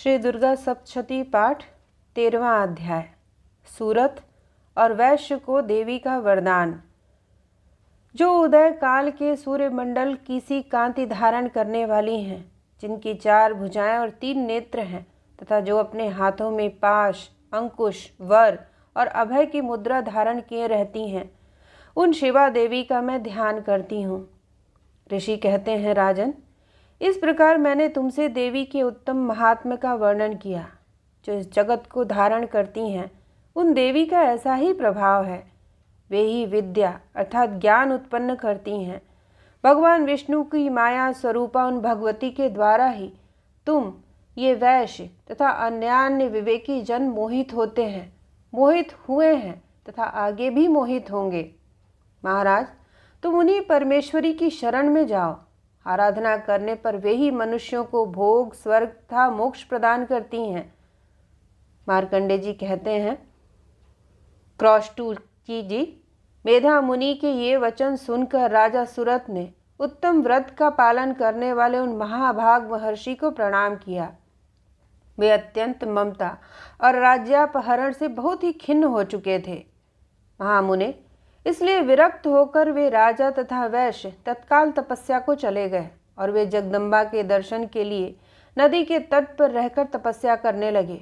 श्री दुर्गा सप्तशती पाठ 13वां अध्याय। सूरत और वैश्य को देवी का वरदान। जो उदय काल के सूर्यमंडल की सी कांति धारण करने वाली हैं, जिनकी 4 भुजाएं और 3 नेत्र हैं, तथा जो अपने हाथों में पाश, अंकुश, वर और अभय की मुद्रा धारण किए रहती हैं, उन शिवा देवी का मैं ध्यान करती हूँ। ऋषि कहते हैं, राजन, इस प्रकार मैंने तुमसे देवी के उत्तम महात्म्य का वर्णन किया। जो इस जगत को धारण करती हैं, उन देवी का ऐसा ही प्रभाव है। वे ही विद्या अर्थात ज्ञान उत्पन्न करती हैं। भगवान विष्णु की माया स्वरूपा उन भगवती के द्वारा ही तुम ये वैश्य तथा अन्यान्य विवेकी जन मोहित होते हैं, मोहित हुए हैं तथा आगे भी मोहित होंगे। महाराज, तुम उन्हीं परमेश्वरी की शरण में जाओ। आराधना करने पर वे ही मनुष्यों को भोग, स्वर्ग तथा मोक्ष प्रदान करती हैं। मार्कंडे जी कहते हैं, क्रौष्टुकी जी, मेधा मुनि के ये वचन सुनकर राजा सूरत ने उत्तम व्रत का पालन करने वाले उन महाभाग महर्षि को प्रणाम किया। वे अत्यंत ममता और राज्यापहरण से बहुत ही खिन्न हो चुके थे। महामुने, इसलिए विरक्त होकर वे राजा तथा वैश्य तत्काल तपस्या को चले गए और वे जगदम्बा के दर्शन के लिए नदी के तट पर रहकर तपस्या करने लगे।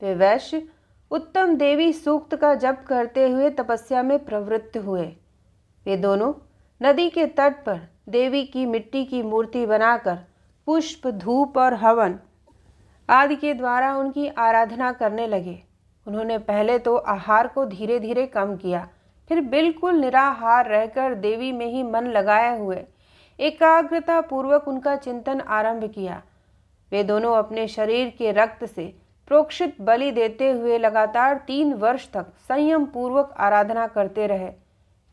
वे वैश्य उत्तम देवी सूक्त का जप करते हुए तपस्या में प्रवृत्त हुए। वे दोनों नदी के तट पर देवी की मिट्टी की मूर्ति बनाकर पुष्प, धूप और हवन आदि के द्वारा उनकी आराधना करने लगे। उन्होंने पहले तो आहार को धीरे धीरे कम किया, फिर बिल्कुल निराहार रहकर देवी में ही मन लगाए हुए एकाग्रता पूर्वक उनका चिंतन आरंभ किया। वे दोनों अपने शरीर के रक्त से प्रोक्षित बलि देते हुए लगातार 3 वर्ष तक संयम पूर्वक आराधना करते रहे।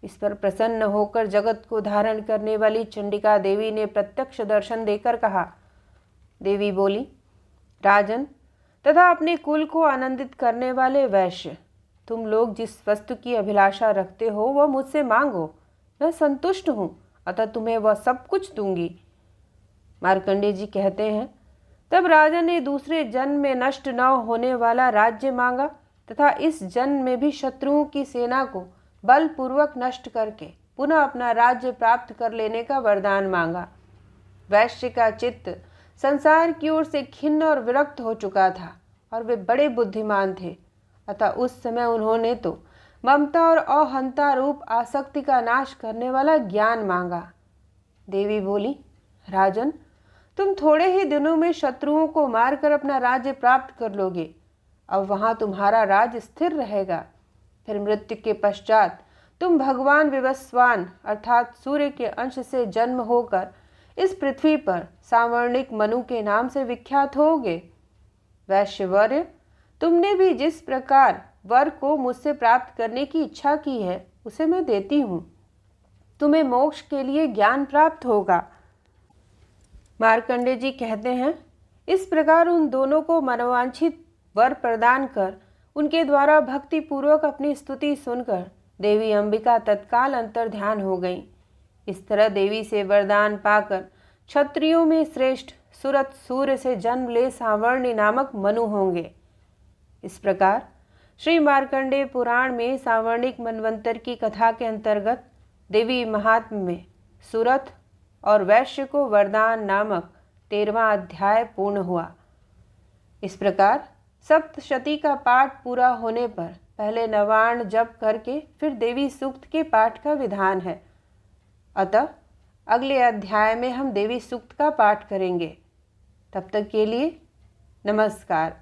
इस पर प्रसन्न होकर जगत को धारण करने वाली चंडिका देवी ने प्रत्यक्ष दर्शन देकर कहा। देवी बोली, राजन तथा अपने कुल को आनंदित करने वाले वैश्य, तुम लोग जिस वस्तु की अभिलाषा रखते हो वह मुझसे मांगो, मैं संतुष्ट हूँ, अतः तुम्हें वह सब कुछ दूंगी। मार्कंडे जी कहते हैं, तब राजा ने दूसरे जन्म में नष्ट न होने वाला राज्य मांगा तथा इस जन्म में भी शत्रुओं की सेना को बलपूर्वक नष्ट करके पुनः अपना राज्य प्राप्त कर लेने का वरदान मांगा। वैश्य का चित्त संसार की ओर से खिन्न और विरक्त हो चुका था और वे बड़े बुद्धिमान थे, अतः उस समय उन्होंने तो ममता और अहंता रूप आसक्ति का नाश करने वाला ज्ञान मांगा। देवी बोली, राजन, तुम थोड़े ही दिनों में शत्रुओं को मारकर अपना राज्य प्राप्त कर लोगे। अब वहां तुम्हारा राज्य स्थिर रहेगा। फिर मृत्यु के पश्चात तुम भगवान विवस्वान अर्थात सूर्य के अंश से जन्म होकर इस पृथ्वी पर सावर्णिक मनु के नाम से विख्यात होगे। वैश्यवर्य, तुमने भी जिस प्रकार वर को मुझसे प्राप्त करने की इच्छा की है, उसे मैं देती हूँ। तुम्हें मोक्ष के लिए ज्ञान प्राप्त होगा। मार्कंडे जी कहते हैं, इस प्रकार उन दोनों को मनोवांछित वर प्रदान कर उनके द्वारा भक्ति पूर्वक अपनी स्तुति सुनकर देवी अंबिका तत्काल अंतर ध्यान हो गई। इस तरह देवी से वरदान पाकर क्षत्रियों में श्रेष्ठ सूरत सूर्य से जन्म ले सावर्णी नामक मनु होंगे। इस प्रकार श्री मार्कंडेय पुराण में सावर्णिक मनवंतर की कथा के अंतर्गत देवी महात्म्य में सूरत और वैश्य को वरदान नामक 13वां अध्याय पूर्ण हुआ। इस प्रकार सप्तशती का पाठ पूरा होने पर पहले नवार्ण जप करके फिर देवी सूक्त के पाठ का विधान है। अतः अगले अध्याय में हम देवी सूक्त का पाठ करेंगे। तब तक के लिए नमस्कार।